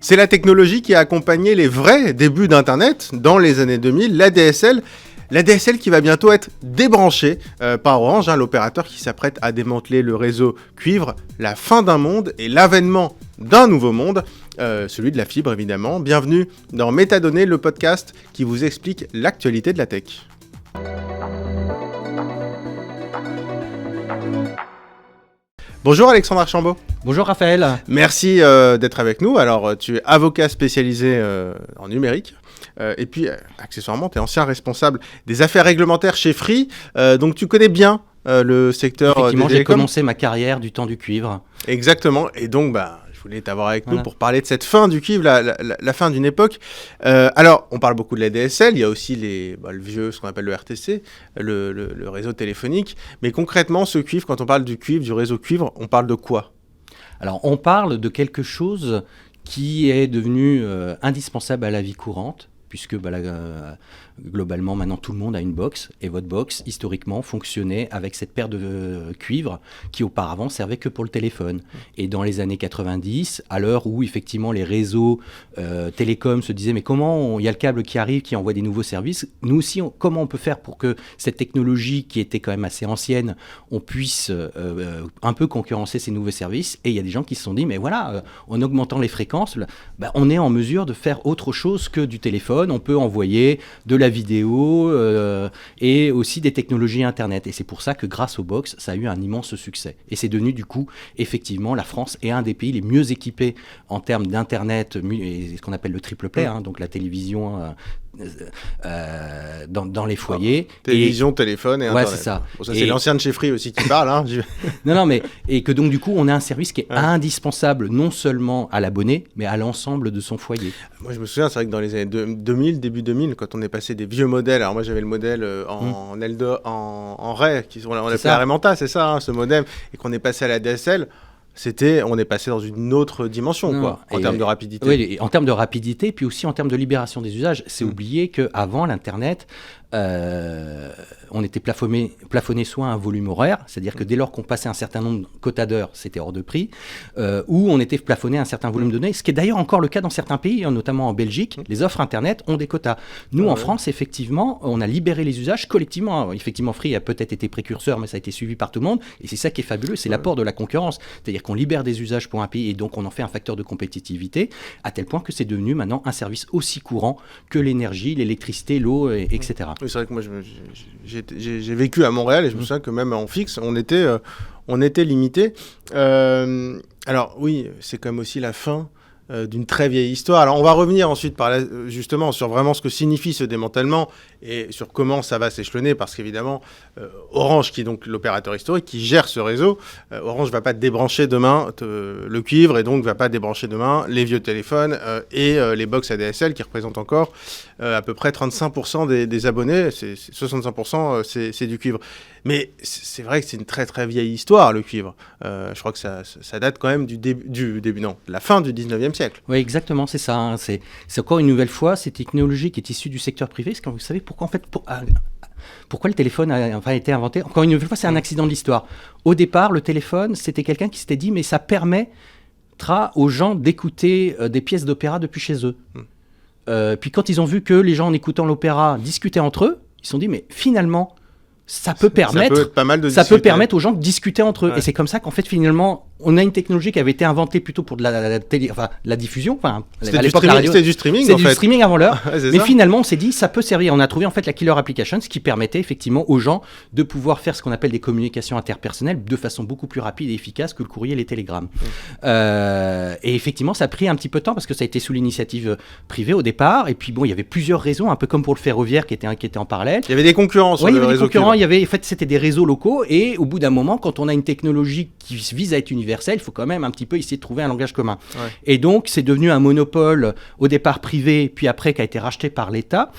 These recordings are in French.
C'est la technologie qui a accompagné les vrais débuts d'Internet dans les années 2000, la DSL. La DSL qui va bientôt être débranchée par Orange, l'opérateur qui s'apprête à démanteler le réseau cuivre, la fin d'un monde et l'avènement d'un nouveau monde, celui de la fibre évidemment. Bienvenue dans Métadonnées, le podcast qui vous explique l'actualité de la tech. Bonjour Alexandre Archambault. Bonjour Raphaël. Merci d'être avec nous. Alors tu es avocat spécialisé en numérique et puis accessoirement tu es ancien responsable des affaires réglementaires chez Free. Donc tu connais bien le secteur des télécoms. Effectivement, j'ai commencé ma carrière du temps du cuivre. Exactement. Et donc je voulais t'avoir avec nous pour parler de cette fin du cuivre, la fin d'une époque. Alors, on parle beaucoup de la DSL, il y a aussi le vieux, ce qu'on appelle le RTC, le réseau téléphonique. Mais concrètement, ce cuivre, quand on parle du cuivre, du réseau cuivre, on parle de quoi ? Alors, on parle de quelque chose qui est devenu indispensable à la vie courante, puisque globalement, maintenant, tout le monde a une box. Et votre box, historiquement, fonctionnait avec cette paire de cuivre qui, auparavant, servait que pour le téléphone. Et dans les années 90, à l'heure où, effectivement, les réseaux télécoms se disaient « Mais comment il y a le câble qui arrive, qui envoie des nouveaux services ?» Nous aussi, comment on peut faire pour que cette technologie, qui était quand même assez ancienne, on puisse un peu concurrencer ces nouveaux services. Et il y a des gens qui se sont dit « Mais voilà, en augmentant les fréquences, on est en mesure de faire autre chose que du téléphone. On peut envoyer de la vidéo et aussi des technologies Internet. » Et c'est pour ça que grâce aux box, ça a eu un immense succès. Et c'est devenu du coup, effectivement, la France est un des pays les mieux équipés en termes d'Internet, et ce qu'on appelle le triple play, donc la télévision dans les foyers. Télévision, téléphone et Internet. Ouais, c'est ça. Bon, ça, c'est l'ancien de chez Free aussi qui parle. Non, mais et que donc du coup, on a un service qui est indispensable non seulement à l'abonné, mais à l'ensemble de son foyer. Moi, je me souviens, c'est vrai que dans les années 2000, début 2000, quand on est passé des vieux modèles, alors moi j'avais le modèle en Ray, on l'appelait Aremanta, c'est ça, ce modem, et qu'on est passé à la DSL. On est passé dans une autre dimension, en termes de rapidité. Oui, en termes de rapidité, puis aussi en termes de libération des usages. C'est oublier qu'avant l'Internet, on était plafonné soit à un volume horaire, c'est-à-dire que dès lors qu'on passait un certain nombre de quotas d'heures, c'était hors de prix, ou on était plafonné à un certain volume de données, ce qui est d'ailleurs encore le cas dans certains pays, notamment en Belgique, les offres Internet ont des quotas. Nous, en France, effectivement, on a libéré les usages collectivement. Alors, effectivement, Free a peut-être été précurseur, mais ça a été suivi par tout le monde, et c'est ça qui est fabuleux, c'est l'apport de la concurrence. C'est-à-dire qu'on libère des usages pour un pays, et donc on en fait un facteur de compétitivité, à tel point que c'est devenu maintenant un service aussi courant que l'énergie, l'électricité, l'eau, etc. Oui, c'est vrai que moi, j'ai vécu à Montréal et je me souviens que même en fixe, on était limité. Alors oui, c'est quand même aussi la fin d'une très vieille histoire. Alors on va revenir ensuite justement sur vraiment ce que signifie ce démantèlement et sur comment ça va s'échelonner, parce qu'évidemment Orange, qui est donc l'opérateur historique qui gère ce réseau, Orange ne va pas débrancher demain le cuivre et donc ne va pas débrancher demain les vieux téléphones et les box ADSL qui représentent encore à peu près 35% des abonnés, 65% c'est du cuivre. Mais c'est vrai que c'est une très très vieille histoire, le cuivre. Je crois que ça date quand même de la fin du 19e siècle. Oui, exactement, c'est ça. C'est encore une nouvelle fois cette technologie qui est issue du secteur privé. Parce que vous savez pourquoi le téléphone a été inventé. Encore une nouvelle fois, c'est un accident de l'histoire. Au départ, le téléphone, c'était quelqu'un qui s'était dit, mais ça permettra aux gens d'écouter des pièces d'opéra depuis chez eux. Puis quand ils ont vu que les gens, en écoutant l'opéra, discutaient entre eux, ils se sont dit, mais finalement, ça peut permettre aux gens de discuter entre eux. Ouais. Et c'est comme ça qu'en fait, finalement, on a une technologie qui avait été inventée plutôt pour la diffusion. C'était du streaming, C'était du streaming avant l'heure. Mais finalement, on s'est dit, ça peut servir. On a trouvé en fait la killer application, ce qui permettait effectivement aux gens de pouvoir faire ce qu'on appelle des communications interpersonnelles de façon beaucoup plus rapide et efficace que le courrier et les télégrammes. Et effectivement, ça a pris un petit peu de temps parce que ça a été sous l'initiative privée au départ. Et puis bon, il y avait plusieurs raisons, un peu comme pour le ferroviaire qui était en parallèle. Il y avait des concurrents sur le réseau. En fait, c'était des réseaux locaux et au bout d'un moment, quand on a une technologie qui vise à être universelle, il faut quand même un petit peu essayer de trouver un langage commun. Ouais. Et donc, c'est devenu un monopole au départ privé, puis après qui a été racheté par l'État.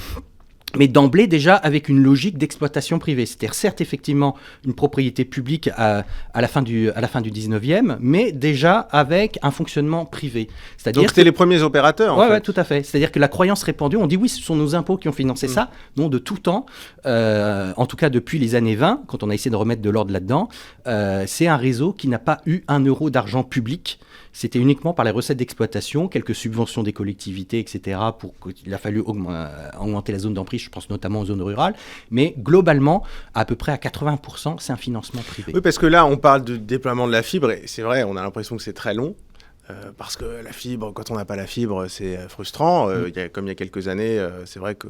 Mais d'emblée déjà avec une logique d'exploitation privée. C'est-à-dire certes effectivement une propriété publique à la fin du 19e, mais déjà avec un fonctionnement privé. Donc c'était les premiers opérateurs en fait. Ouais, tout à fait. C'est-à-dire que la croyance répandue, on dit oui, ce sont nos impôts qui ont financé ça. Non, de tout temps, en tout cas depuis les années 20, quand on a essayé de remettre de l'ordre là-dedans, c'est un réseau qui n'a pas eu 1 euro d'argent public c'était uniquement par les recettes d'exploitation, quelques subventions des collectivités, etc. Il a fallu augmenter la zone d'emprise, je pense notamment aux zones rurales. Mais globalement, à peu près à 80%, c'est un financement privé. Oui, parce que là, on parle de déploiement de la fibre, et c'est vrai, on a l'impression que c'est très long. Parce que la fibre, quand on n'a pas la fibre, c'est frustrant. Comme il y a quelques années, c'est vrai que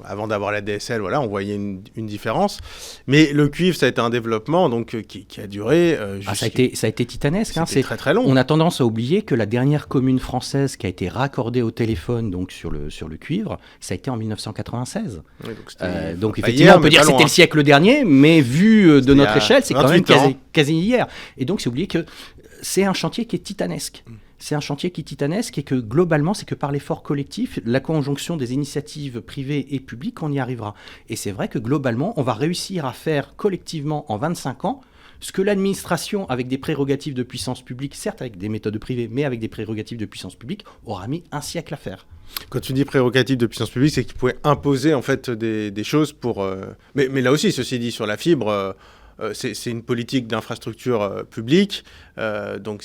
avant d'avoir la DSL, voilà, on voyait une différence. Mais le cuivre, ça a été un développement qui a duré. Ça a été titanesque. C'est très très long. On a tendance à oublier que la dernière commune française qui a été raccordée au téléphone donc sur le cuivre, ça a été en 1996. Oui, donc effectivement, on peut dire que c'était le siècle dernier, mais vu de notre échelle, c'est quand même quasi hier. Et donc c'est oublié que c'est un chantier qui est titanesque. C'est un chantier qui est titanesque et que globalement, c'est que par l'effort collectif, la conjonction des initiatives privées et publiques, on y arrivera. Et c'est vrai que globalement, on va réussir à faire collectivement en 25 ans ce que l'administration, avec des prérogatives de puissance publique, certes avec des méthodes privées, mais avec des prérogatives de puissance publique, aura mis un siècle à faire. Quand tu dis prérogatives de puissance publique, c'est qu'ils pouvaient imposer en fait des choses pour... Mais là aussi, ceci dit, sur la fibre... c'est une politique d'infrastructure publique. Donc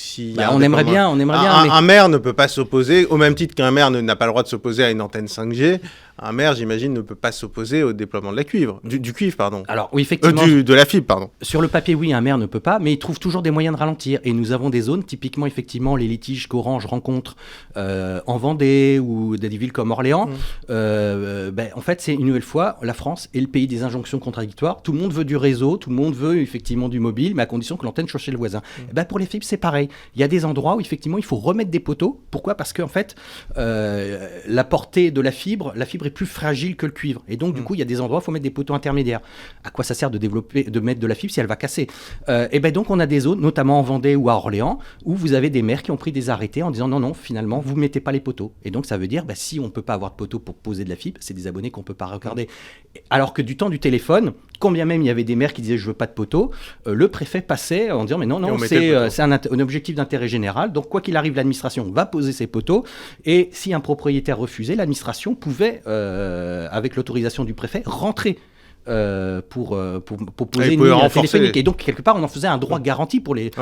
on aimerait bien. Un maire ne peut pas s'opposer, au même titre qu'un maire n'a pas le droit de s'opposer à une antenne 5G. Un maire, j'imagine, ne peut pas s'opposer au déploiement de la cuivre, du cuivre, pardon. Alors oui, effectivement. De la fibre, pardon. Sur le papier, oui, un maire ne peut pas, mais il trouve toujours des moyens de ralentir. Et nous avons des zones, typiquement, effectivement, les litiges qu'Orange rencontre en Vendée ou des villes comme Orléans. En fait, c'est une nouvelle fois, la France est le pays des injonctions contradictoires. Tout le monde veut du réseau, tout le monde veut effectivement du mobile, mais à condition que l'antenne soit chez le voisin. Pour les fibres, c'est pareil. Il y a des endroits où effectivement il faut remettre des poteaux. Pourquoi ? Parce qu'en fait, la portée de la fibre est plus fragile que le cuivre. Et donc, du coup, il y a des endroits où il faut mettre des poteaux intermédiaires. À quoi ça sert de mettre de la fibre si elle va casser ? Donc, on a des zones, notamment en Vendée ou à Orléans, où vous avez des maires qui ont pris des arrêtés en disant non, finalement, vous ne mettez pas les poteaux. Et donc, ça veut dire, si on ne peut pas avoir de poteaux pour poser de la fibre, c'est des abonnés qu'on ne peut pas regarder. Alors que du temps du téléphone, quand bien même il y avait des maires qui disaient je veux pas de poteaux, le préfet passait en disant mais non, c'est un objectif d'intérêt général, donc quoi qu'il arrive, l'administration va poser ses poteaux, et si un propriétaire refusait, l'administration pouvait, avec l'autorisation du préfet, rentrer pour poser une ligne téléphonique. Et donc, quelque part, on en faisait un droit garanti,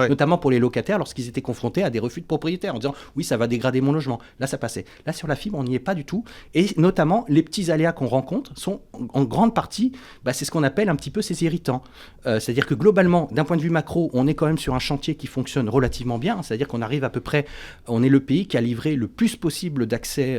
notamment pour les locataires, lorsqu'ils étaient confrontés à des refus de propriétaires, en disant « oui, ça va dégrader mon logement ». Là, ça passait. Là, sur la fibre, on n'y est pas du tout. Et notamment, les petits aléas qu'on rencontre sont, en grande partie, c'est ce qu'on appelle un petit peu ces irritants. C'est-à-dire que globalement, d'un point de vue macro, on est quand même sur un chantier qui fonctionne relativement bien. C'est-à-dire qu'on arrive à peu près... On est le pays qui a livré le plus possible d'accès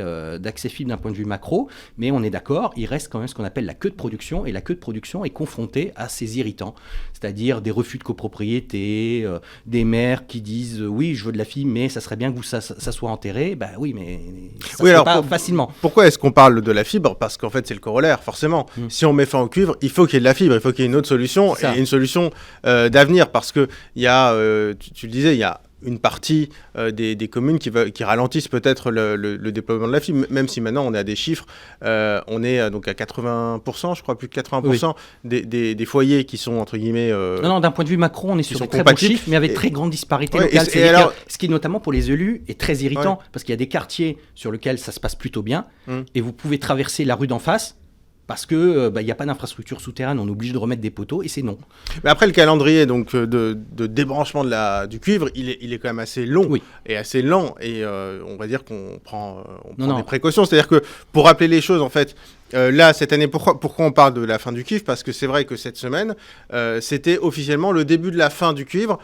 fibre d'un point de vue macro, mais on est d'accord, il reste quand même ce qu'on appelle la queue de production, et la queue de production est confrontée à ces irritants, c'est-à-dire des refus de copropriété, des maires qui disent oui, je veux de la fibre, mais ça serait bien que ça soit enterré. Oui, mais ça se fait pas facilement. Pourquoi est-ce qu'on parle de la fibre ? Parce qu'en fait, c'est le corollaire, forcément. Si on met fin au cuivre, il faut qu'il y ait de la fibre, il faut qu'il y ait une autre solution, et une solution d'avenir, parce que il y a, tu le disais, il y a une partie des communes qui ralentissent peut-être le déploiement de la fibre, même si maintenant on est à des chiffres, on est donc à 80%, je crois plus de 80% des foyers qui sont entre guillemets... Non, d'un point de vue macro, on est sur des très bons chiffres, mais avec très grande disparité locale. Ce qui, notamment pour les élus, est très irritant, parce qu'il y a des quartiers sur lesquels ça se passe plutôt bien, et vous pouvez traverser la rue d'en face, parce que y a pas d'infrastructure souterraine, on est obligé de remettre des poteaux, et c'est non. Mais après, le calendrier donc de débranchement du cuivre, il est quand même assez long et assez lent, et on va dire qu'on prend des précautions. C'est-à-dire que, pour rappeler les choses, en fait, là, cette année, pourquoi on parle de la fin du cuivre ? Parce que c'est vrai que cette semaine, c'était officiellement le début de la fin du cuivre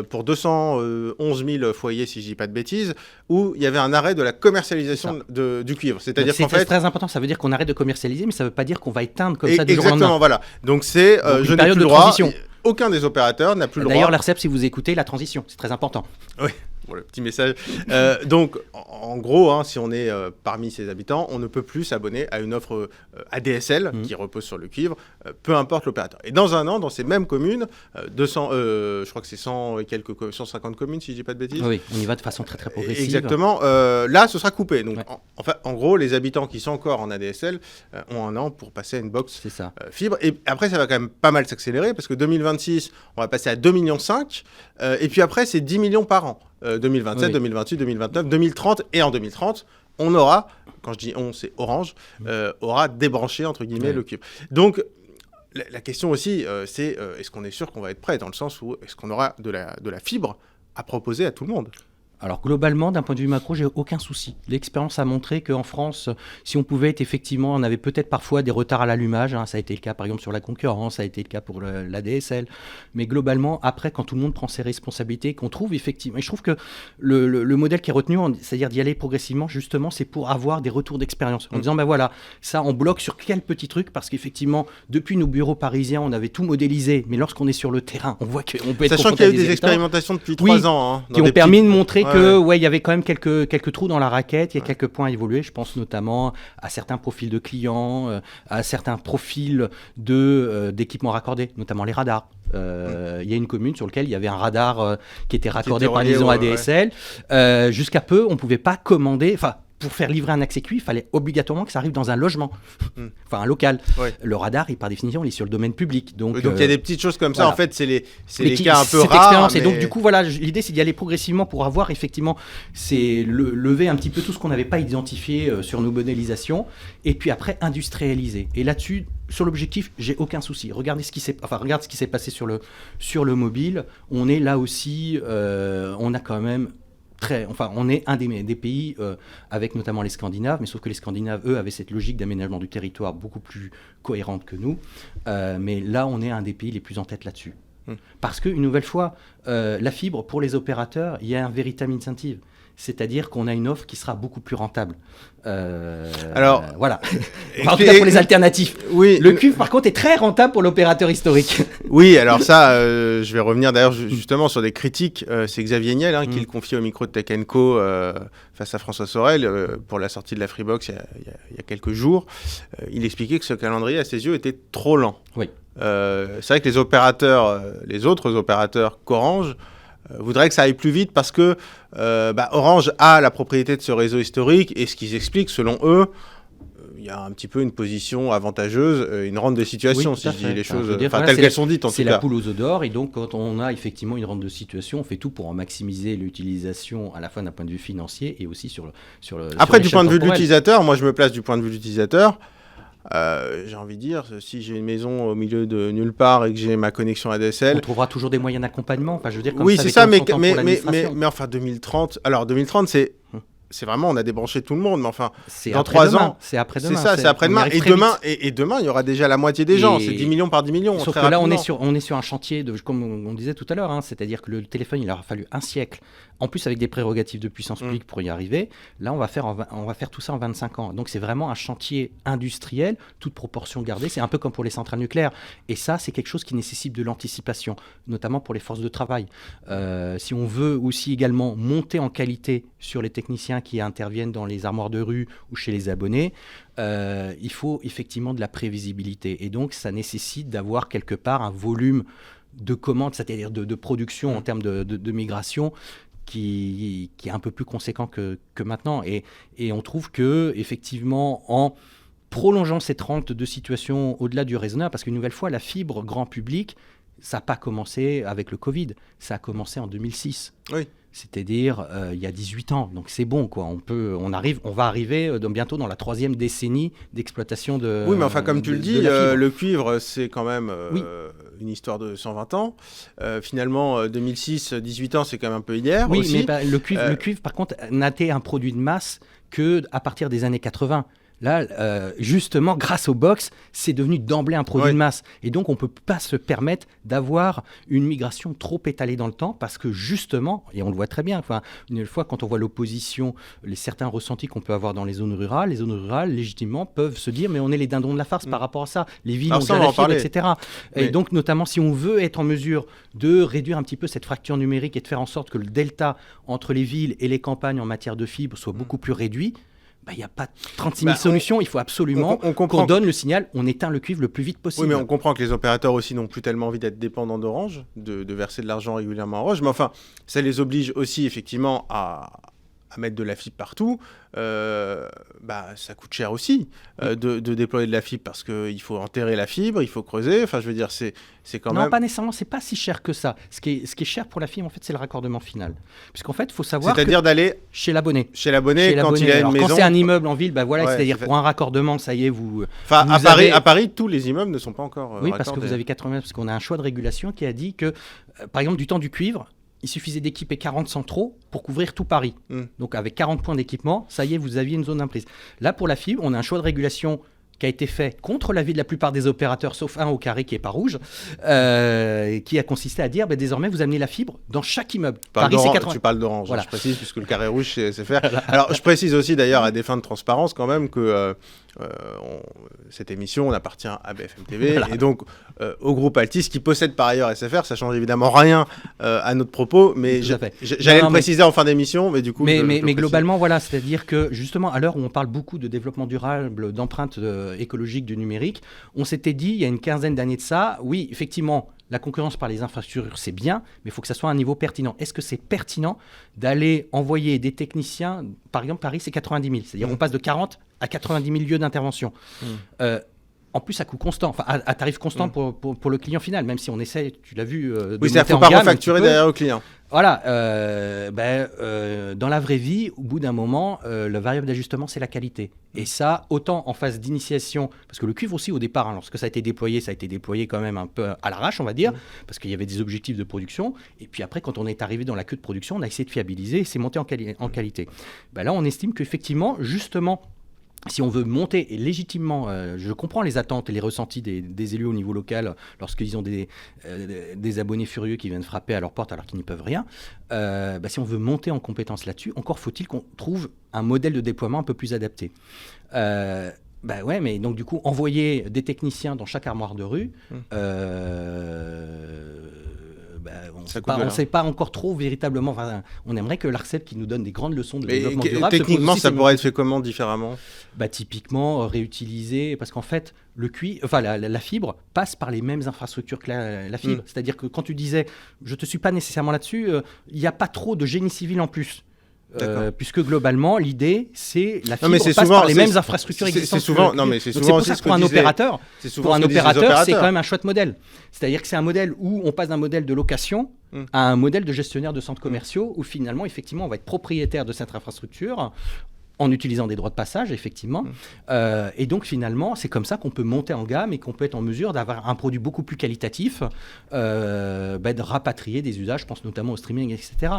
pour 211 000 foyers, si je ne dis pas de bêtises, où il y avait un arrêt de la commercialisation du cuivre. C'est-à-dire qu'en fait... C'est très important, ça veut dire qu'on arrête de commercialiser, mais ça ne veut pas dire qu'on va éteindre comme ça du jour au lendemain. Exactement, voilà. Donc c'est je n'ai plus le droit, aucun des opérateurs n'a plus le droit. D'ailleurs, l'ARCEP, si vous écoutez, la transition, c'est très important. Oui. Pour le petit message. Donc, en gros, si on est parmi ces habitants, on ne peut plus s'abonner à une offre ADSL qui repose sur le cuivre, peu importe l'opérateur. Et dans un an, dans ces mêmes communes, je crois que c'est 150 communes, si je ne dis pas de bêtises. Oui, on y va de façon très, très progressive. Exactement. Là, ce sera coupé. Donc, en gros, les habitants qui sont encore en ADSL ont un an pour passer à une box fibre. Et après, ça va quand même pas mal s'accélérer, parce que 2026, on va passer à 2,5 millions. Et puis après, c'est 10 millions par an. 2027, 2028, 2029, 2030, et en 2030, on aura, quand je dis on, c'est Orange, aura débranché, entre guillemets, le cuivre. Donc, la question aussi, c'est est-ce qu'on est sûr qu'on va être prêt, dans le sens où est-ce qu'on aura de la fibre à proposer à tout le monde. Alors globalement, d'un point de vue macro, j'ai aucun souci. L'expérience a montré qu'en France, si on pouvait être effectivement, on avait peut-être parfois des retards à l'allumage, ça a été le cas par exemple sur la concurrence, ça a été le cas pour la DSL, mais globalement, après, quand tout le monde prend ses responsabilités, qu'on trouve effectivement, et je trouve que le modèle qui est retenu, c'est-à-dire d'y aller progressivement, justement, c'est pour avoir des retours d'expérience, en disant, ben voilà, ça on bloque sur quel petit truc, parce qu'effectivement, depuis nos bureaux parisiens, on avait tout modélisé, mais lorsqu'on est sur le terrain, on voit qu'on peut être sachant qu'il y a eu des expérimentations depuis 3 ans. Qui ont permis de montrer il y avait quand même quelques trous dans la raquette, il y a quelques points à évoluer. Je pense notamment à certains profils de clients, à certains profils d'équipements raccordés, notamment les radars. Il y a une commune sur laquelle il y avait un radar qui était raccordé par liaison ADSL. Jusqu'à peu, on ne pouvait pas commander... Pour faire livrer un accès QI, il fallait obligatoirement que ça arrive dans un logement, enfin un local. Le radar, par définition, il est sur le domaine public. Donc il y a des petites choses comme ça, en fait, c'est les cas un peu rares. Mais... Et donc du coup, voilà, l'idée c'est d'y aller progressivement pour avoir effectivement, c'est lever un petit peu tout ce qu'on n'avait pas identifié sur nos modélisations, et puis après industrialiser. Et là-dessus, sur l'objectif, j'ai aucun souci. Regarde ce qui s'est passé sur le mobile. On est là aussi, on a quand même... on est un des pays avec notamment les Scandinaves, mais sauf que les Scandinaves, eux, avaient cette logique d'aménagement du territoire beaucoup plus cohérente que nous. Mais là, on est un des pays les plus en tête là-dessus. Parce qu'une nouvelle fois, la fibre, pour les opérateurs, il y a un véritable incentive. C'est-à-dire qu'on a une offre qui sera beaucoup plus rentable. Alors, voilà. En tout cas pour les alternatifs. Oui. Le cuivre, par contre, est très rentable pour l'opérateur historique. Oui, alors ça, je vais revenir d'ailleurs justement sur des critiques. C'est Xavier Niel qui le confie au micro de Tech & Co face à François Sorel pour la sortie de la Freebox il y a quelques jours. Il expliquait que ce calendrier, à ses yeux, était trop lent. Oui. C'est vrai que les autres opérateurs qu'Orange voudraient que ça aille plus vite parce que Orange a la propriété de ce réseau historique et ce qu'ils expliquent, selon eux, il y a un petit peu une position avantageuse, une rente de situation, si je dis les choses telles qu'elles sont dites en tout cas. C'est la poule aux œufs d'or, et donc quand on a effectivement une rente de situation, on fait tout pour en maximiser l'utilisation à la fois d'un point de vue financier et aussi sur le Après, du point de vue de l'utilisateur, moi je me place du point de vue de l'utilisateur. J'ai envie de dire, si j'ai une maison au milieu de nulle part et que j'ai ma connexion ADSL... On trouvera toujours des moyens d'accompagnement. Enfin, je veux dire, comme oui, ça, c'est ça, mais enfin 2030... Alors, 2030, c'est vraiment, on a débranché tout le monde, mais enfin, dans 3 ans... C'est après-demain. C'est ça, c'est après-demain. Et demain, il y aura déjà la moitié des gens. C'est 10 millions par 10 millions. Sauf que là, on est sur un chantier, comme on disait tout à l'heure, c'est-à-dire que le téléphone, il aura fallu un siècle, en plus avec des prérogatives de puissance publique pour y arriver. Là, on va faire tout ça en 25 ans. Donc, c'est vraiment un chantier industriel, toute proportion gardée. C'est un peu comme pour les centrales nucléaires. Et ça, c'est quelque chose qui nécessite de l'anticipation, notamment pour les forces de travail. Si on veut aussi également monter en qualité sur les techniciens qui interviennent dans les armoires de rue ou chez les abonnés, il faut effectivement de la prévisibilité. Et donc, ça nécessite d'avoir quelque part un volume de commandes, c'est-à-dire de production en termes de migration, qui est un peu plus conséquent que maintenant. Et on trouve que effectivement, en prolongeant cette rente de situation au-delà du raisonnable, parce qu'une nouvelle fois, la fibre grand public, ça n'a pas commencé avec le Covid, ça a commencé en 2006. Oui. C'est-à-dire il y a 18 ans. Donc c'est bon, quoi. On va arriver bientôt dans la 3e décennie d'exploitation de. Oui, mais enfin, comme tu le dis, le cuivre, c'est quand même une histoire de 120 ans. Finalement, 2006, 18 ans, c'est quand même un peu hier. Oui, aussi. Mais le cuivre, par contre, n'a été un produit de masse qu'à partir des années 80. Là, justement, grâce aux box, c'est devenu d'emblée un produit de masse. Et donc, on ne peut pas se permettre d'avoir une migration trop étalée dans le temps parce que justement, et on le voit très bien, une fois quand on voit l'opposition, certains ressentis qu'on peut avoir dans les zones rurales, légitimement, peuvent se dire mais on est les dindons de la farce par rapport à ça. Les villes ont déjà la fibre, etc. Et donc, notamment, si on veut être en mesure de réduire un petit peu cette fracture numérique et de faire en sorte que le delta entre les villes et les campagnes en matière de fibre soit beaucoup plus réduit, il n'y a pas 36 000 solutions, il faut absolument qu'on donne le signal, on éteint le cuivre le plus vite possible. Oui, mais on comprend que les opérateurs aussi n'ont plus tellement envie d'être dépendants d'Orange, de verser de l'argent régulièrement à Orange, mais enfin, ça les oblige aussi effectivement à mettre de la fibre partout. Ça coûte cher aussi de déployer de la fibre parce qu'il faut enterrer la fibre, il faut creuser, enfin je veux dire c'est quand même... Non, pas nécessairement, c'est pas si cher que ça. Ce qui est cher pour la fibre en fait c'est le raccordement final. Puisqu'en fait il faut savoir c'est-à-dire d'aller chez l'abonné. Chez l'abonné quand il a une maison. Quand c'est un immeuble en ville, c'est-à-dire pour un raccordement, ça y est, à Paris, tous les immeubles ne sont pas encore raccordés. Parce que vous avez 80 parce qu'on a un choix de régulation qui a dit que par exemple du temps du cuivre, il suffisait d'équiper 40 centraux pour couvrir tout Paris. Donc avec 40 points d'équipement, ça y est, vous aviez une zone d'imprise. Là, pour la fibre, on a un choix de régulation qui a été fait contre l'avis de la plupart des opérateurs, sauf un au carré qui n'est pas rouge, qui a consisté à dire désormais vous amenez la fibre dans chaque immeuble. Paris, c'est 80... Tu parles d'Orange, voilà. Je précise, puisque le carré rouge, c'est faire. Alors, je précise aussi d'ailleurs à des fins de transparence quand même que cette émission, on appartient à BFM TV et donc au groupe Altis qui possède par ailleurs SFR. Ça change évidemment rien à notre propos, mais j'allais le préciser en fin d'émission, mais du coup. Mais globalement, voilà, c'est-à-dire que justement, à l'heure où on parle beaucoup de développement durable, d'empreinte écologique du numérique, on s'était dit il y a une quinzaine d'années de ça, oui, effectivement. La concurrence par les infrastructures, c'est bien, mais il faut que ça soit à un niveau pertinent. Est-ce que c'est pertinent d'aller envoyer des techniciens, par exemple, Paris, c'est 90 000, c'est-à-dire on passe de 40 à 90 000 lieux d'intervention. En plus, à coût constant, enfin à tarif constant pour le client final, même si on essaie, tu l'as vu, de oui, c'est-à-dire qu'il ne faut pas refacturer derrière le client. Voilà, dans la vraie vie, au bout d'un moment, le variable d'ajustement, c'est la qualité. Et ça, autant en phase d'initiation, parce que le cuivre aussi au départ, lorsque ça a été déployé quand même un peu à l'arrache, on va dire, parce qu'il y avait des objectifs de production. Et puis après, quand on est arrivé dans la queue de production, on a essayé de fiabiliser et c'est monté en qualité. Là, on estime qu'effectivement, justement, si on veut monter, et légitimement, je comprends les attentes et les ressentis des élus au niveau local lorsqu'ils ont des abonnés furieux qui viennent frapper à leur porte alors qu'ils n'y peuvent rien. Si on veut monter en compétence là-dessus, encore faut-il qu'on trouve un modèle de déploiement un peu plus adapté. Ouais, mais donc du coup, envoyer des techniciens dans chaque armoire de rue, on ne sait pas encore trop véritablement. Enfin, on aimerait que l'Arcep qui nous donne des grandes leçons de développement durable. Techniquement, ça pourrait être fait comment différemment ? Typiquement, réutiliser, parce qu'en fait, la fibre passe par les mêmes infrastructures que la fibre. C'est-à-dire que quand tu disais, je ne te suis pas nécessairement là-dessus, il n'y a pas trop de génie civil en plus. Puisque globalement, l'idée, c'est la fibre passe par les mêmes infrastructures existantes. C'est souvent aussi ce pour un opérateur, c'est quand même un chouette modèle. C'est-à-dire que c'est un modèle où on passe d'un modèle de location à un modèle de gestionnaire de centres commerciaux où finalement, effectivement, on va être propriétaire de cette infrastructure en utilisant des droits de passage, effectivement. Et donc, finalement, c'est comme ça qu'on peut monter en gamme et qu'on peut être en mesure d'avoir un produit beaucoup plus qualitatif, de rapatrier des usages, je pense notamment au streaming, etc.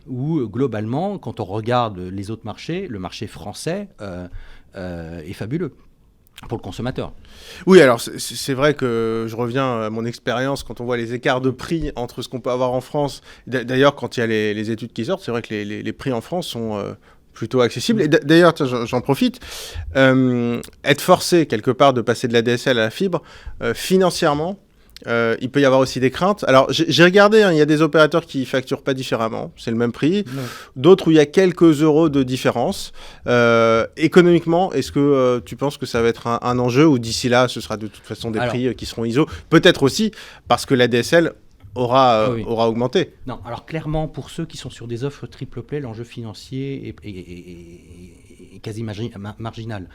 Où, globalement, quand on regarde les autres marchés, le marché français est fabuleux pour le consommateur. Oui, alors c'est vrai que je reviens à mon expérience quand on voit les écarts de prix entre ce qu'on peut avoir en France. D'ailleurs, quand il y a les études qui sortent, c'est vrai que les prix en France sont plutôt accessible. Et d'ailleurs, j'en profite, être forcé quelque part de passer de la DSL à la fibre, financièrement, il peut y avoir aussi des craintes. Alors, j'ai regardé, il y a des opérateurs qui facturent pas différemment, c'est le même prix. D'autres où il y a quelques euros de différence. Économiquement, est-ce que tu penses que ça va être un enjeu ou d'ici là, ce sera de toute façon des prix qui seront ISO ? Peut-être aussi parce que la DSL aura augmenté. Non, alors clairement, pour ceux qui sont sur des offres triple play, l'enjeu financier est quasi marginal.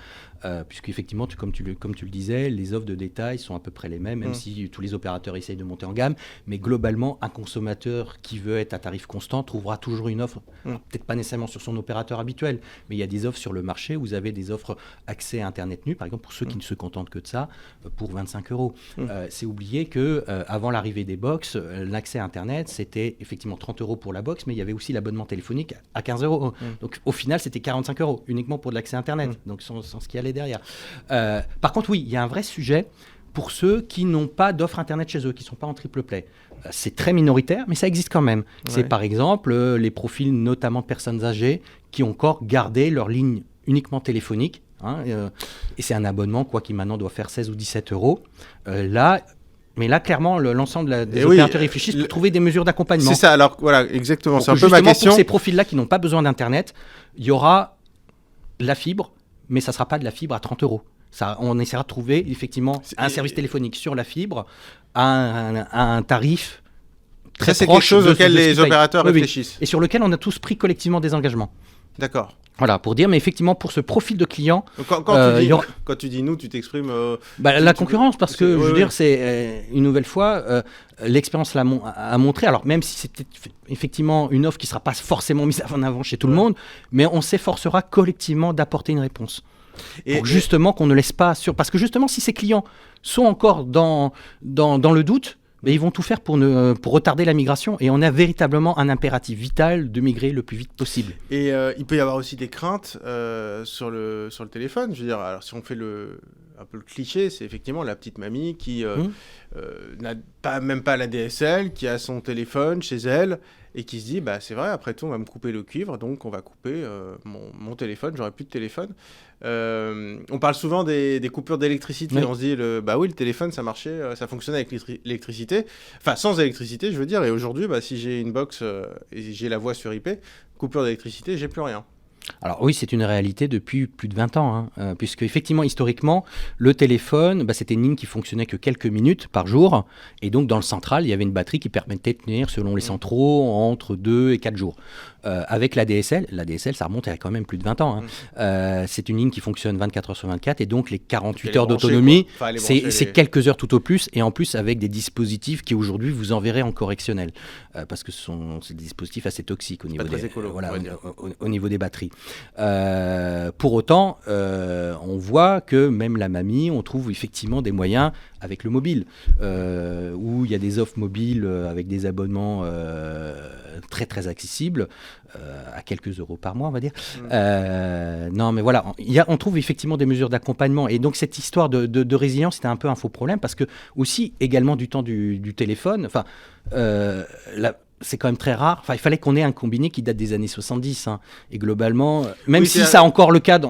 Puisqu'effectivement, comme tu le disais, les offres de détail sont à peu près les mêmes, même si tous les opérateurs essayent de monter en gamme. Mais globalement, un consommateur qui veut être à tarif constant trouvera toujours une offre, peut-être pas nécessairement sur son opérateur habituel, mais il y a des offres sur le marché où vous avez des offres accès à Internet nu, par exemple, pour ceux qui ne se contentent que de ça, pour 25 €. C'est oublié qu'avant l'arrivée des box, l'accès à Internet, c'était effectivement 30 € pour la box, mais il y avait aussi l'abonnement téléphonique à 15 €. Donc au final, c'était 45 € uniquement pour de l'accès à Internet, donc sans ce qui allait derrière. Par contre, oui, il y a un vrai sujet pour ceux qui n'ont pas d'offre Internet chez eux, qui ne sont pas en triple play. C'est très minoritaire, mais ça existe quand même. C'est par exemple les profils notamment de personnes âgées qui ont encore gardé leur ligne uniquement téléphonique. Et c'est un abonnement qui maintenant doit faire 16 ou 17 €. Mais là, clairement, l'ensemble des opérateurs réfléchissent pour trouver des mesures d'accompagnement. C'est ça, alors voilà, exactement. Donc, c'est un peu ma question. Pour ces profils-là qui n'ont pas besoin d'Internet, il y aura la fibre, mais ça ne sera pas de la fibre à 30 €. On essaiera de trouver effectivement un service téléphonique sur la fibre à un tarif très proche. C'est quelque chose auquel les opérateurs réfléchissent. Et sur lequel on a tous pris collectivement des engagements. D'accord. Voilà, pour dire, mais effectivement, pour ce profil de client... Quand tu dis nous, tu t'exprimes... la concurrence, parce que, je veux dire, c'est une nouvelle fois, l'expérience a montré, alors même si c'était effectivement une offre qui ne sera pas forcément mise en avant chez tout le monde, mais on s'efforcera collectivement d'apporter une réponse. Pour justement qu'on ne laisse pas sur... Parce que justement, si ces clients sont encore dans le doute, Mais ils vont tout faire pour retarder la migration. Et on a véritablement un impératif vital de migrer le plus vite possible. Et il peut y avoir aussi des craintes sur le téléphone. Je veux dire, alors si on fait un peu le cliché, c'est effectivement la petite mamie qui n'a même pas la DSL, qui a son téléphone chez elle et qui se dit, bah, c'est vrai, après tout, on va me couper le cuivre, donc on va couper mon téléphone, j'aurai plus de téléphone. On parle souvent des coupures d'électricité. Oui. On se dit, bah oui, le téléphone, ça marchait, ça fonctionnait avec l'électricité. Enfin, sans électricité, je veux dire. Et aujourd'hui, bah, si j'ai une box et j'ai la voix sur IP, coupure d'électricité, j'ai plus rien. Alors oui, c'est une réalité depuis plus de 20 ans, puisque effectivement, historiquement, le téléphone, c'était une ligne qui fonctionnait que quelques minutes par jour, et donc dans le central, il y avait une batterie qui permettait de tenir, selon les centraux, entre 2 et 4 jours. Avec la DSL, ça remonte à quand même plus de 20 ans. C'est une ligne qui fonctionne 24 heures sur 24, et donc les 48 heures d'autonomie, c'est quelques heures tout au plus, et en plus avec des dispositifs qui aujourd'hui vous enverrez en correctionnel, parce que c'est des dispositifs assez toxiques au niveau des batteries. Pour autant, on voit que même la mamie, on trouve effectivement des moyens avec le mobile, où il y a des offres mobiles avec des abonnements très très accessibles, à quelques euros par mois, on va dire. Non, mais voilà, on trouve effectivement des mesures d'accompagnement. Et donc cette histoire de résilience, c'était un peu un faux problème, parce que aussi également du temps du téléphone, c'est quand même très rare. Enfin, il fallait qu'on ait un combiné qui date des années 70. Et globalement, même si ça a encore le cas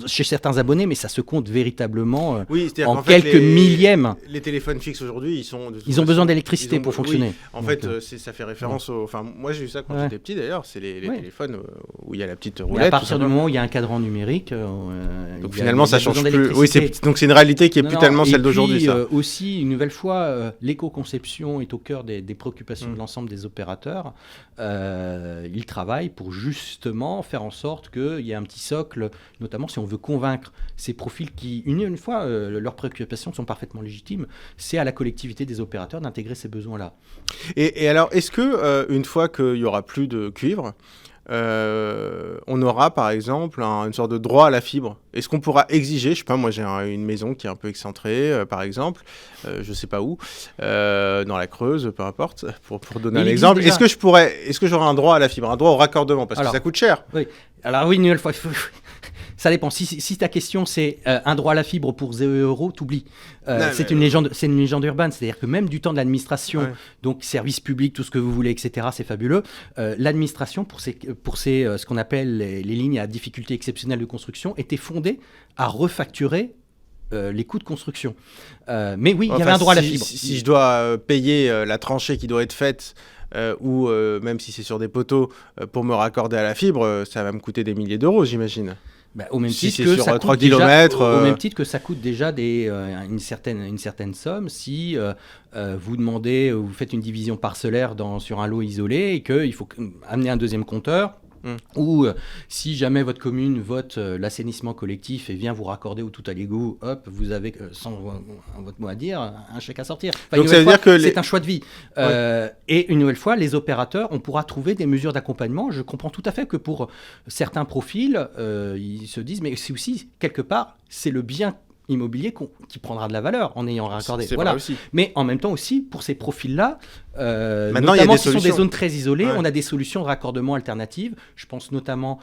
chez certains abonnés, mais ça se compte véritablement en quelques millièmes. Les téléphones fixes aujourd'hui, ils ont besoin d'électricité pour fonctionner. En fait, ça fait référence au... Enfin, moi, j'ai eu ça quand j'étais petit, d'ailleurs. C'est les téléphones où il y a la petite roulette. Mais à partir du moment où il y a un cadran numérique... donc finalement, ça change plus. Oui, donc c'est une réalité qui est plus tellement celle d'aujourd'hui, ça. Aussi, une nouvelle fois, l'éco-conception est au cœur des préoccupations de l'ensemble des opérateurs. Ils travaillent pour justement faire en sorte qu'il y ait un petit socle, notamment si on veut convaincre ces profils qui, une fois, leurs préoccupations sont parfaitement légitimes, c'est à la collectivité des opérateurs d'intégrer ces besoins-là. Et alors, est-ce que une fois qu'il n'y aura plus de cuivre, on aura par exemple une sorte de droit à la fibre? Est-ce qu'on pourra exiger, je sais pas, moi j'ai une maison qui est un peu excentrée par exemple, je sais pas où, dans la Creuse, peu importe, pour donner un exemple, est-ce que j'aurai un droit à la fibre, un droit au raccordement, parce que ça coûte cher? Oui, alors oui, une nouvelle fois, ça dépend. Si ta question c'est un droit à la fibre pour 0 €, t'oublies. C'est une légende urbaine, c'est-à-dire que même du temps de l'administration, donc services publics, tout ce que vous voulez, etc., c'est fabuleux. L'administration, pour ce qu'on appelle les lignes à difficulté exceptionnelle de construction, était fondée à refacturer les coûts de construction. Mais oui, il y avait un droit à la fibre. Si je dois payer la tranchée qui doit être faite, ou même si c'est sur des poteaux, pour me raccorder à la fibre, ça va me coûter des milliers d'euros, j'imagine. Au même si titre que sur ça 3 coûte déjà, kilomètres, au même titre que ça coûte déjà une certaine somme si vous demandez, vous faites une division parcellaire sur un lot isolé et qu'il faut amener un deuxième compteur. Ou si jamais votre commune vote l'assainissement collectif et vient vous raccorder au tout à l'égout, hop, vous avez, sans votre mot à dire, un chèque à sortir. Donc ça veut dire que c'est un choix de vie. Et une nouvelle fois, les opérateurs, on pourra trouver des mesures d'accompagnement. Je comprends tout à fait que pour certains profils, ils se disent, mais c'est aussi, quelque part, c'est le bien immobilier qui prendra de la valeur en ayant raccordé. Voilà. Mais en même temps aussi, pour ces profils-là, notamment si ce sont des zones très isolées, on a des solutions de raccordement alternatives. Je pense notamment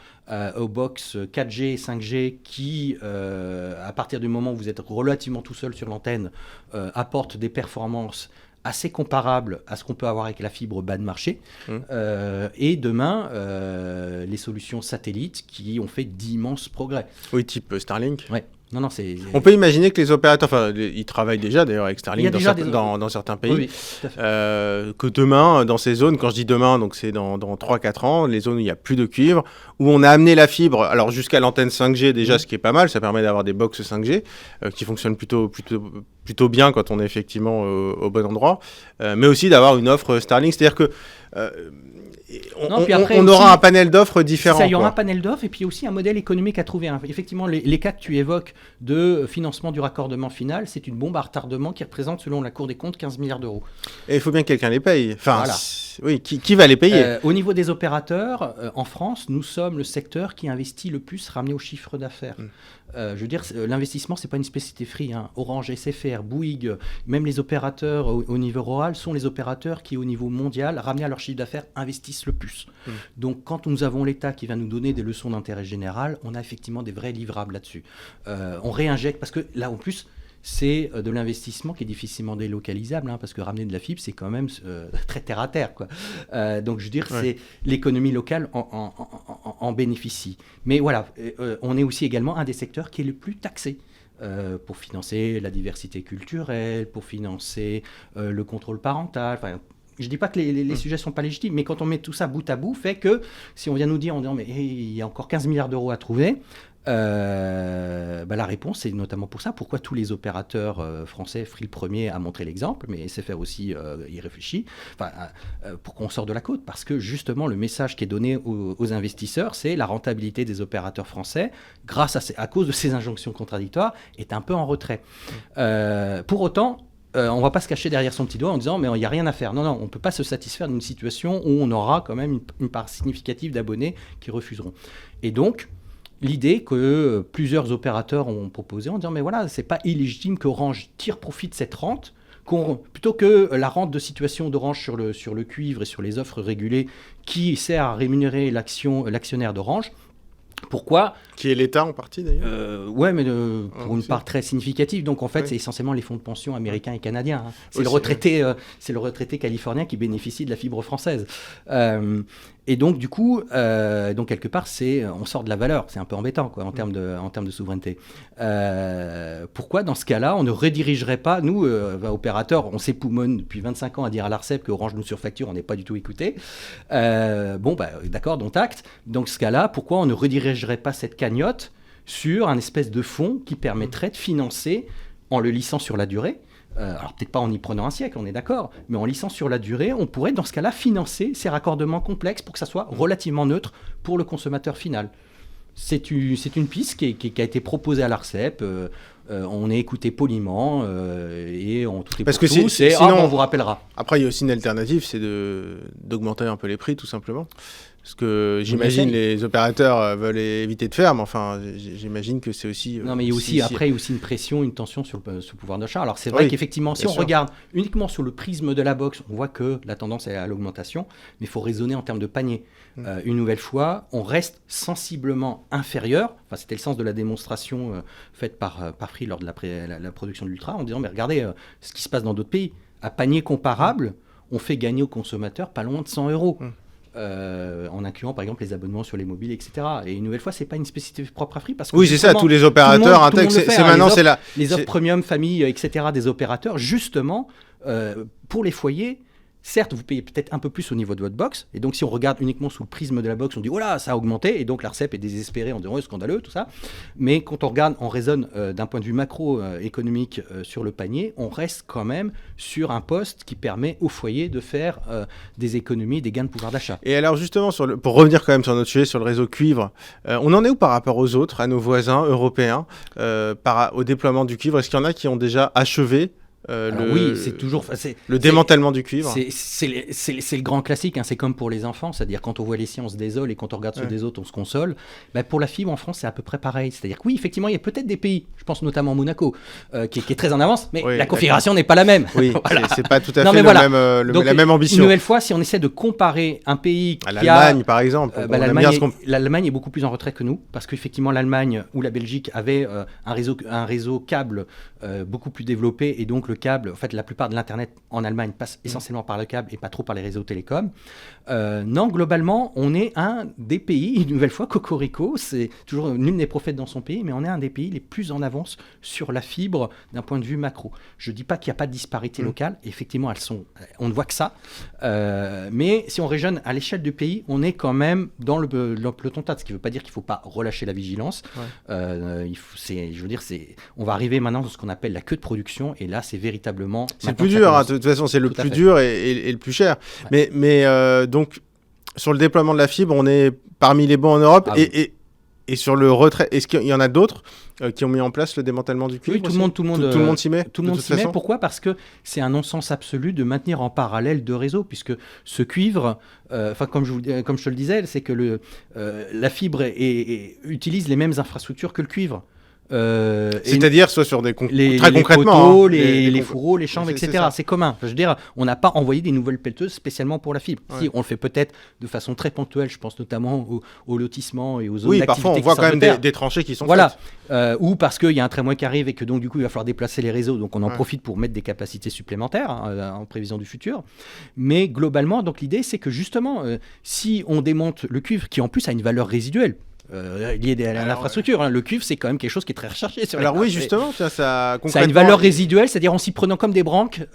aux box 4G et 5G qui, à partir du moment où vous êtes relativement tout seul sur l'antenne, apportent des performances assez comparables à ce qu'on peut avoir avec la fibre bas de marché. Et demain, les solutions satellites qui ont fait d'immenses progrès. Oui, type Starlink. Ouais. Non, on peut imaginer que les opérateurs, ils travaillent déjà d'ailleurs avec Starlink dans certains pays, oui, tout à fait. Que demain, dans ces zones, quand je dis demain, donc c'est dans 3-4 ans, les zones où il n'y a plus de cuivre, où on a amené la fibre, alors jusqu'à l'antenne 5G déjà, ce qui est pas mal, ça permet d'avoir des box 5G qui fonctionnent plutôt bien quand on est effectivement au bon endroit, mais aussi d'avoir une offre Starlink, c'est-à-dire que on aura un panel d'offres différent. Il y aura un panel d'offres et puis aussi un modèle économique à trouver. Effectivement, les cas que tu évoques de financement du raccordement final, c'est une bombe à retardement qui représente, selon la Cour des comptes, 15 milliards d'euros. Et il faut bien que quelqu'un les paye. Enfin, voilà. Oui, qui va les payer? Au niveau des opérateurs, en France, nous sommes le secteur qui investit le plus ramené au chiffre d'affaires. Je veux dire, l'investissement, c'est pas une spécialité free. Orange, SFR, Bouygues, même les opérateurs au niveau rural sont les opérateurs qui, au niveau mondial, ramenés à leur chiffre d'affaires, investissent le plus. Donc, quand nous avons l'État qui va nous donner des leçons d'intérêt général, on a effectivement des vrais livrables là-dessus. On réinjecte, parce que là, en plus, c'est de l'investissement qui est difficilement délocalisable, parce que ramener de la fibre, c'est quand même très terre à terre, quoi. Donc, je veux dire, c'est l'économie locale en bénéficie. Mais voilà, on est aussi également un des secteurs qui est le plus taxé. Pour financer la diversité culturelle, pour financer le contrôle parental. Enfin, je ne dis pas que les sujets ne sont pas légitimes, mais quand on met tout ça bout à bout, fait que si on vient nous dire en disant mais il y a encore 15 milliards d'euros à trouver, la réponse, c'est notamment pour ça. Pourquoi tous les opérateurs français, Free le premier a montré l'exemple, mais SFR aussi y réfléchit, pour qu'on sorte de la côte. Parce que justement, le message qui est donné aux investisseurs, c'est la rentabilité des opérateurs français, à cause de ces injonctions contradictoires, est un peu en retrait. Pour autant, on ne va pas se cacher derrière son petit doigt en disant mais il n'y a rien à faire. Non, on ne peut pas se satisfaire d'une situation où on aura quand même une part significative d'abonnés qui refuseront. Et donc, l'idée que plusieurs opérateurs ont proposé en disant mais voilà, c'est pas illégitime qu'Orange tire profit de cette rente, plutôt que la rente de situation d'Orange sur le cuivre et sur les offres régulées qui sert à rémunérer l'actionnaire d'Orange. Pourquoi ? Qui est l'État en partie d'ailleurs. Ouais, mais pour une part très significative. Donc en fait, c'est essentiellement les fonds de pension américains et canadiens. C'est le retraité californien qui bénéficie de la fibre française. Et donc du coup, quelque part, on sort de la valeur. C'est un peu embêtant, quoi, en termes de souveraineté. Pourquoi dans ce cas-là, on ne redirigerait pas, nous, opérateurs, on s'époumonne depuis 25 ans à dire à l'Arcep que Orange nous surfacture, on n'est pas du tout écouté. D'accord, dont acte. Dans ce cas-là, pourquoi on ne redirigerait pas cette cagnotte sur un espèce de fonds qui permettrait de financer, en le lissant sur la durée, alors peut-être pas en y prenant un siècle, on est d'accord, mais en lissant sur la durée, on pourrait dans ce cas-là financer ces raccordements complexes pour que ça soit relativement neutre pour le consommateur final. C'est une piste qui a été proposée à l'Arcep. On est écouté poliment et on tout est parce pour que tout. Sinon, on vous rappellera. Après, il y a aussi une alternative, c'est d'augmenter un peu les prix, tout simplement. Parce que j'imagine les opérateurs veulent éviter de faire, mais enfin, j'imagine que c'est aussi... Non, mais il y a aussi, après, il y a aussi une pression, une tension sur le pouvoir d'achat. Alors, c'est vrai qu'effectivement, si on regarde uniquement sur le prisme de la box, on voit que la tendance est à l'augmentation, mais il faut raisonner en termes de panier. Une nouvelle fois, on reste sensiblement inférieur. Enfin, c'était le sens de la démonstration faite par Free lors de la production de l'Ultra, en disant, mais regardez ce qui se passe dans d'autres pays. À panier comparable, on fait gagner aux consommateurs pas loin de 100 €. En incluant par exemple les abonnements sur les mobiles, etc. Et une nouvelle fois, c'est pas une spécificité propre à Free parce que oui, c'est ça, tous les opérateurs intègrent. C'est maintenant, c'est là. Les offres premium, famille, etc. des opérateurs, justement, pour les foyers. Certes, vous payez peut-être un peu plus au niveau de votre box, et donc si on regarde uniquement sous le prisme de la box, on dit « Oh là, ça a augmenté », et donc l'Arcep est désespéré en disant « Oh, scandaleux, tout ça ». Mais quand on regarde, on raisonne d'un point de vue macroéconomique sur le panier, on reste quand même sur un poste qui permet aux foyers de faire des économies, des gains de pouvoir d'achat. Et alors justement, pour revenir quand même sur notre sujet, sur le réseau cuivre, on en est où par rapport aux autres, à nos voisins européens, au déploiement du cuivre? Est-ce qu'il y en a qui ont déjà achevé oui, c'est toujours le démantèlement du cuivre. C'est le grand classique, c'est comme pour les enfants, c'est-à-dire quand on voit les siens on se désole et quand on regarde ceux des autres on se console. Pour la fibre en France c'est à peu près pareil, c'est-à-dire que oui effectivement il y a peut-être des pays, je pense notamment Monaco qui est très en avance, mais la configuration n'est pas la même. Oui, voilà. c'est pas tout à fait la même ambition. Une nouvelle fois, si on essaie de comparer un pays l'Allemagne par exemple, l'Allemagne est beaucoup plus en retrait que nous parce qu'effectivement l'Allemagne ou la Belgique avaient un réseau câble beaucoup plus développé et donc le câble, en fait la plupart de l'internet en Allemagne passe essentiellement par le câble et pas trop par les réseaux télécoms. Non, globalement on est un des pays, une nouvelle fois cocorico, c'est toujours nul n'est prophète dans son pays, mais on est un des pays les plus en avance sur la fibre d'un point de vue macro. Je dis pas qu'il n'y a pas de disparité locale, effectivement on ne voit que ça, mais si on raisonne à l'échelle du pays, on est quand même dans le peloton de tête, ce qui ne veut pas dire qu'il ne faut pas relâcher la vigilance. On va arriver maintenant dans ce qu'on appelle la queue de production, et là c'est véritablement... C'est le plus dur, de toute façon c'est le plus dur et le plus cher. Ouais. Mais donc sur le déploiement de la fibre, on est parmi les bons en Europe, et Et sur le retrait, est-ce qu'il y en a d'autres qui ont mis en place le démantèlement du cuivre? Oui, tout le monde s'y met. Tout le monde s'y met. Pourquoi? Parce que c'est un non-sens absolu de maintenir en parallèle deux réseaux, puisque ce cuivre, comme je te le disais, c'est que la fibre utilise les mêmes infrastructures que le cuivre. C'est-à-dire soit sur des très concrètement, les fourreaux, les chanvres, etc. C'est commun. Je veux dire, on n'a pas envoyé des nouvelles pelleteuses spécialement pour la fibre. Ouais. Si, on le fait peut-être de façon très ponctuelle. Je pense notamment au lotissement et aux zones d'activité. Parfois on voit quand même des tranchées qui sont faites. Ou parce qu'il y a un tramway qui arrive et que donc du coup il va falloir déplacer les réseaux. Donc on en profite pour mettre des capacités supplémentaires en prévision du futur. Mais globalement, donc l'idée c'est que justement, si on démonte le cuivre, qui en plus a une valeur résiduelle, lié à l'infrastructure. Le cuivre, c'est quand même quelque chose qui est très recherché. Justement, ça a une valeur résiduelle, c'est-à-dire en s'y prenant comme des branques,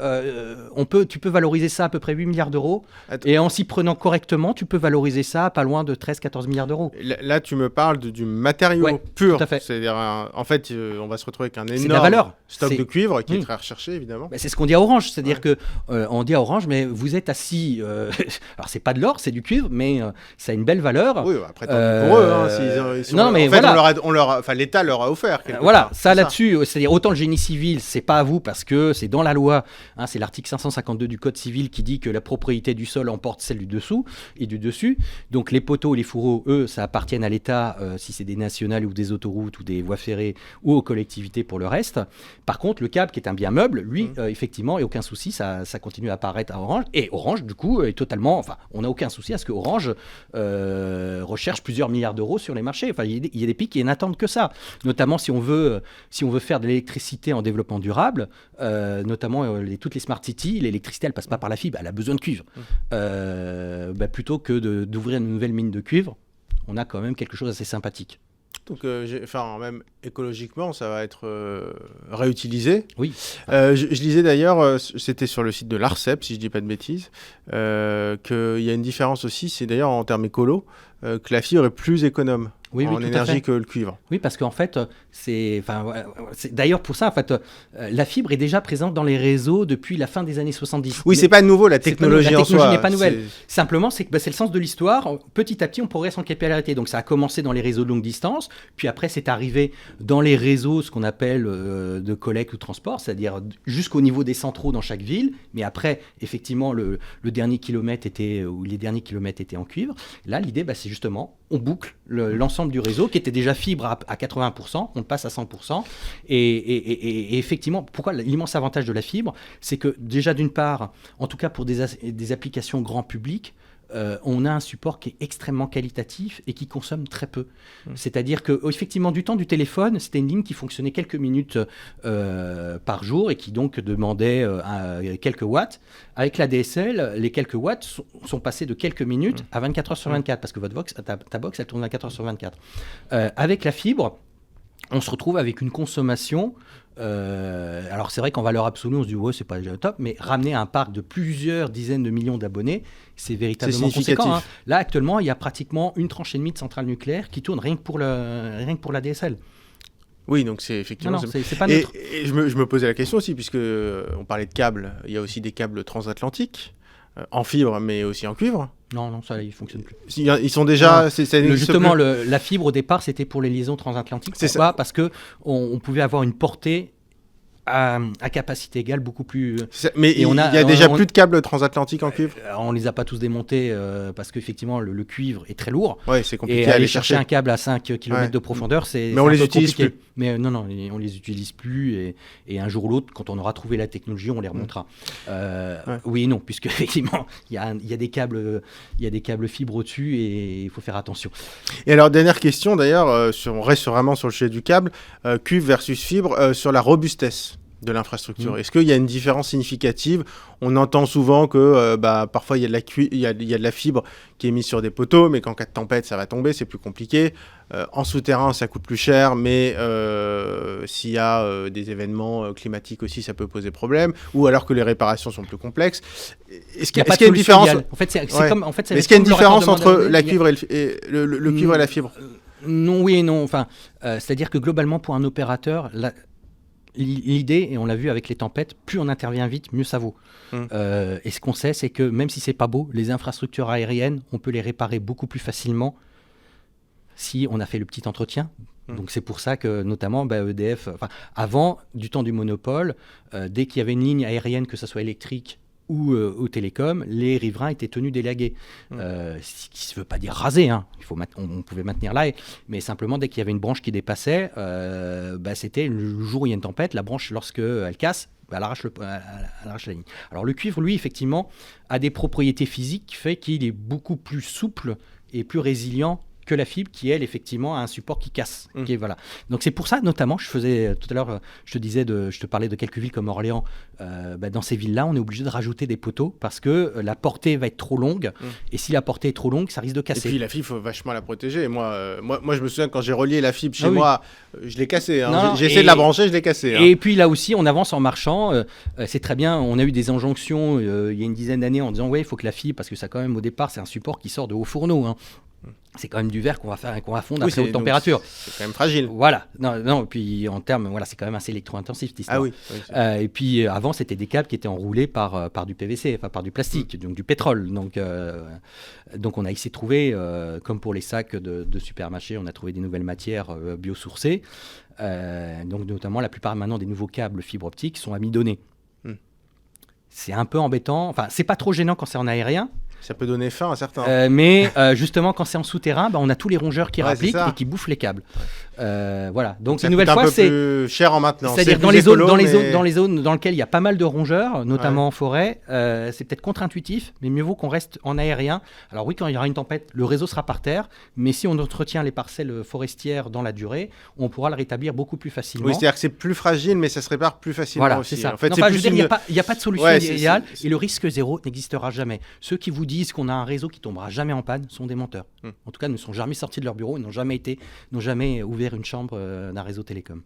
tu peux valoriser ça à peu près 8 milliards d'euros. Et en s'y prenant correctement, tu peux valoriser ça à pas loin de 13-14 milliards d'euros. Là, tu me parles du matériau pur. Tout à fait. C'est-à-dire, en fait, on va se retrouver avec un énorme stock de cuivre qui est très recherché, évidemment. C'est ce qu'on dit à Orange. C'est-à-dire qu'on dit à Orange, mais vous êtes assis... alors, c'est pas de l'or, c'est du cuivre, mais ça a une belle valeur. Oui, après, tant pis pour eux, non, mais en fait, l'État leur a offert. Là-dessus, c'est-à-dire autant le génie civil, c'est pas à vous parce que c'est dans la loi. C'est l'article 552 du Code civil qui dit que la propriété du sol emporte celle du dessous et du dessus. Donc les poteaux, les fourreaux, eux, ça appartiennent à l'État si c'est des nationales ou des autoroutes ou des voies ferrées ou aux collectivités pour le reste. Par contre, le câble qui est un bien meuble, lui, effectivement, et aucun souci, ça continue à apparaître à Orange. Et Orange, du coup, est totalement. Enfin, on n'a aucun souci à ce que Orange recherche plusieurs milliards d'euros sur les marchés. Enfin, il y a des pays qui n'attendent que ça, notamment si on veut faire de l'électricité en développement durable, notamment toutes les smart cities, l'électricité elle passe pas par la fibre, elle a besoin de cuivre. Plutôt que d'ouvrir une nouvelle mine de cuivre, on a quand même quelque chose d'assez sympathique. Donc, même écologiquement, ça va être réutilisé. Oui. Je lisais d'ailleurs, c'était sur le site de l'ARCEP, si je ne dis pas de bêtises, qu'il y a une différence aussi, c'est d'ailleurs en termes écolo, que la fibre est plus économe. En énergie que le cuivre. Oui, parce qu'en fait, c'est d'ailleurs pour ça, en fait, la fibre est déjà présente dans les réseaux depuis la fin des années 70. Oui, c'est pas nouveau, la technologie en soi. La technologie n'est pas nouvelle. Simplement, c'est le sens de l'histoire. Petit à petit, on progresse en capillarité. Donc, ça a commencé dans les réseaux de longue distance, puis après, c'est arrivé dans les réseaux, ce qu'on appelle de collecte ou transport, c'est-à-dire jusqu'au niveau des centraux dans chaque ville. Mais après, effectivement, le dernier kilomètre les derniers kilomètres étaient en cuivre. Là, l'idée, c'est justement, on boucle l'ensemble du réseau qui était déjà fibre à 80%, on passe à 100%. Et effectivement, pourquoi l'immense avantage de la fibre, c'est que déjà d'une part, en tout cas pour des applications grand public, on a un support qui est extrêmement qualitatif et qui consomme très peu. C'est-à-dire que effectivement, du temps du téléphone, c'était une ligne qui fonctionnait quelques minutes par jour et qui donc demandait quelques watts. Avec la DSL, les quelques watts sont passés de quelques minutes à 24 heures sur 24 parce que ta box, elle tourne 24 heures sur 24. Avec la fibre, on se retrouve avec une consommation. Alors c'est vrai qu'en valeur absolue, on se dit ouais, c'est pas déjà top, mais ramener un parc de plusieurs dizaines de millions d'abonnés, c'est véritablement conséquent. Là actuellement, il y a pratiquement une tranche et demie de centrales nucléaires qui tournent rien que pour la DSL. Oui, donc c'est effectivement... Non, c'est pas neutre. Et je me posais la question aussi, puisque on parlait de câbles, il y a aussi des câbles transatlantiques, en fibre, mais aussi en cuivre. Non, ça, il ne fonctionne plus. Ils sont déjà... Justement, la fibre, au départ, c'était pour les liaisons transatlantiques. Pourquoi ? Parce qu'on pouvait avoir une portée à capacité égale beaucoup plus... Mais il y a déjà plus de câbles transatlantiques en cuivre. On ne les a pas tous démontés parce qu'effectivement, le cuivre est très lourd. Ouais, c'est compliqué à aller chercher un câble à 5 km de profondeur, c'est mais on les utilise plus. Mais non, on les utilise plus. Et un jour ou l'autre, quand on aura trouvé la technologie, on les remontera. Oui et non, puisque effectivement, il y a des câbles fibres au-dessus et il faut faire attention. Et alors, dernière question d'ailleurs, on reste vraiment sur le sujet du câble, cuivre versus fibre, sur la robustesse de l'infrastructure. Est-ce qu'il y a une différence significative ? On entend souvent que parfois il y a de la fibre qui est mise sur des poteaux, mais qu'en cas de tempête, ça va tomber, c'est plus compliqué. En souterrain, ça coûte plus cher, mais s'il y a des événements climatiques aussi, ça peut poser problème, ou alors que les réparations sont plus complexes. Est-ce qu'il y a une différence ? En fait, est-ce qu'il y a une différence entre la cuivre et le cuivre et la fibre ? Non, oui et non. Enfin, c'est-à-dire que globalement, pour un opérateur, l'idée, et on l'a vu avec les tempêtes, plus on intervient vite, mieux ça vaut. Et ce qu'on sait, c'est que même si c'est pas beau, les infrastructures aériennes, on peut les réparer beaucoup plus facilement si on a fait le petit entretien. Donc c'est pour ça que notamment EDF, avant, du temps du monopole, dès qu'il y avait une ligne aérienne, que ce soit électrique ou au télécom, les riverains étaient tenus d'élaguer. Ce qui ne veut pas dire raser, hein. On pouvait maintenir là, mais simplement dès qu'il y avait une branche qui dépassait, c'était le jour où il y a une tempête, la branche, lorsqu'elle casse, elle arrache la ligne. Alors le cuivre, lui, effectivement, a des propriétés physiques qui fait qu'il est beaucoup plus souple et plus résilient que la fibre qui, elle, effectivement, a un support qui casse. Voilà. Donc c'est pour ça, notamment, je faisais tout à l'heure, je te parlais de quelques villes comme Orléans. Dans ces villes-là, on est obligé de rajouter des poteaux parce que la portée va être trop longue. Et si la portée est trop longue, ça risque de casser. Et puis la fibre, il faut vachement la protéger. Moi, je me souviens quand j'ai relié la fibre chez moi, je l'ai cassée. Hein. J'ai essayé de la brancher, je l'ai cassée. Et puis là aussi, on avance en marchant. C'est très bien. On a eu des injonctions il y a une dizaine d'années en disant ouais, il faut que la fibre, parce que ça quand même au départ, c'est un support qui sort de hauts fourneaux. Hein. C'est quand même du verre qu'on va fondre à très haute température. C'est quand même fragile. Voilà. Non, et puis en termes, c'est quand même assez électro-intensif cette histoire. Ah oui. Et puis avant, c'était des câbles qui étaient enroulés par du PVC, par du plastique, donc du pétrole. Donc on a essayé de trouver, comme pour les sacs de supermarché, on a trouvé des nouvelles matières biosourcées. Donc notamment, la plupart maintenant des nouveaux câbles fibre optique sont amidonnés. C'est un peu embêtant. Enfin, c'est pas trop gênant quand c'est en aérien. Ça peut donner faim à certains. Mais justement, quand c'est en souterrain, on a tous les rongeurs qui rappliquent et qui bouffent les câbles. Voilà. Donc une nouvelle fois, c'est un peu plus cher en maintenance. C'est-à-dire dans les zones dans lesquelles il y a pas mal de rongeurs, notamment en forêt, c'est peut-être contre-intuitif, mais mieux vaut qu'on reste en aérien. Alors oui, quand il y aura une tempête, le réseau sera par terre, mais si on entretient les parcelles forestières dans la durée, on pourra le rétablir beaucoup plus facilement. Oui, c'est-à-dire que c'est plus fragile, mais ça se répare plus facilement aussi. C'est ça. En fait, il n'y a pas de solution idéale et le risque zéro n'existera jamais. Ceux qui vous disent qu'on a un réseau qui tombera jamais en panne sont des menteurs. En tout cas, ne sont jamais sortis de leur bureau et n'ont jamais ouvert une chambre d'un réseau télécom.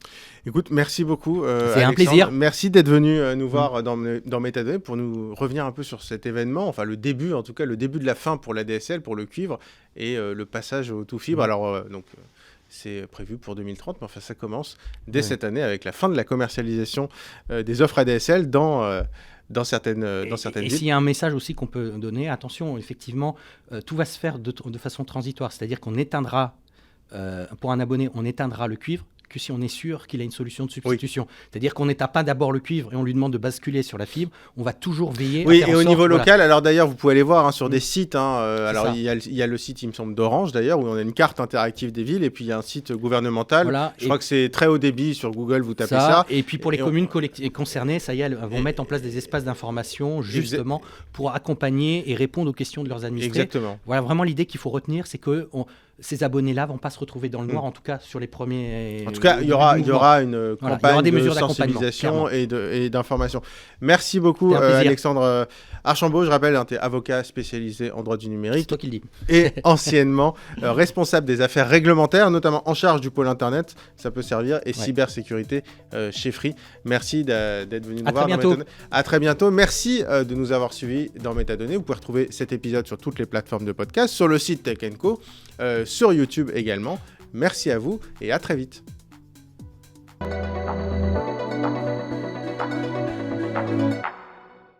Écoute, merci beaucoup. C'est un plaisir. Merci d'être venu nous voir dans Métadonnées pour nous revenir un peu sur cet événement, enfin le début de la fin pour la DSL, pour le cuivre et le passage au tout fibre. Alors c'est prévu pour 2030, mais enfin ça commence dès cette année avec la fin de la commercialisation des offres ADSL dans certaines villes. Et s'il y a un message aussi qu'on peut donner, attention, effectivement, tout va se faire de façon transitoire, c'est-à-dire qu'on éteindra, pour un abonné, on éteindra le cuivre que si on est sûr qu'il a une solution de substitution. C'est-à-dire qu'on n'éteint pas d'abord le cuivre et on lui demande de basculer sur la fibre, on va toujours veiller à faire et au niveau local, alors d'ailleurs, vous pouvez aller voir sur des sites, alors il y a le site, il me semble, d'Orange d'ailleurs, où on a une carte interactive des villes, et puis il y a un site gouvernemental, je crois que c'est très haut débit, sur Google, vous tapez ça. Et puis pour les communes concernées, ça y est, elles vont mettre en place des espaces d'information, justement, pour accompagner et répondre aux questions de leurs administrés. Exactement. Voilà, vraiment l'idée qu'il faut retenir, c'est que ces abonnés-là vont pas se retrouver dans le noir, en tout cas sur les premiers. En tout cas, il y aura une campagne de sensibilisation et d'information. Merci beaucoup, Alexandre Archambault. Je rappelle, tu es avocat spécialisé en droit du numérique. C'est toi qui le dis. Et anciennement responsable des affaires réglementaires, notamment en charge du pôle Internet, ça peut servir, et cybersécurité chez Free. Merci d'être venu nous voir. À très bientôt. Merci de nous avoir suivis dans Métadonnées. Vous pouvez retrouver cet épisode sur toutes les plateformes de podcast, sur le site Tech & Co, sur YouTube également. Merci à vous et à très vite.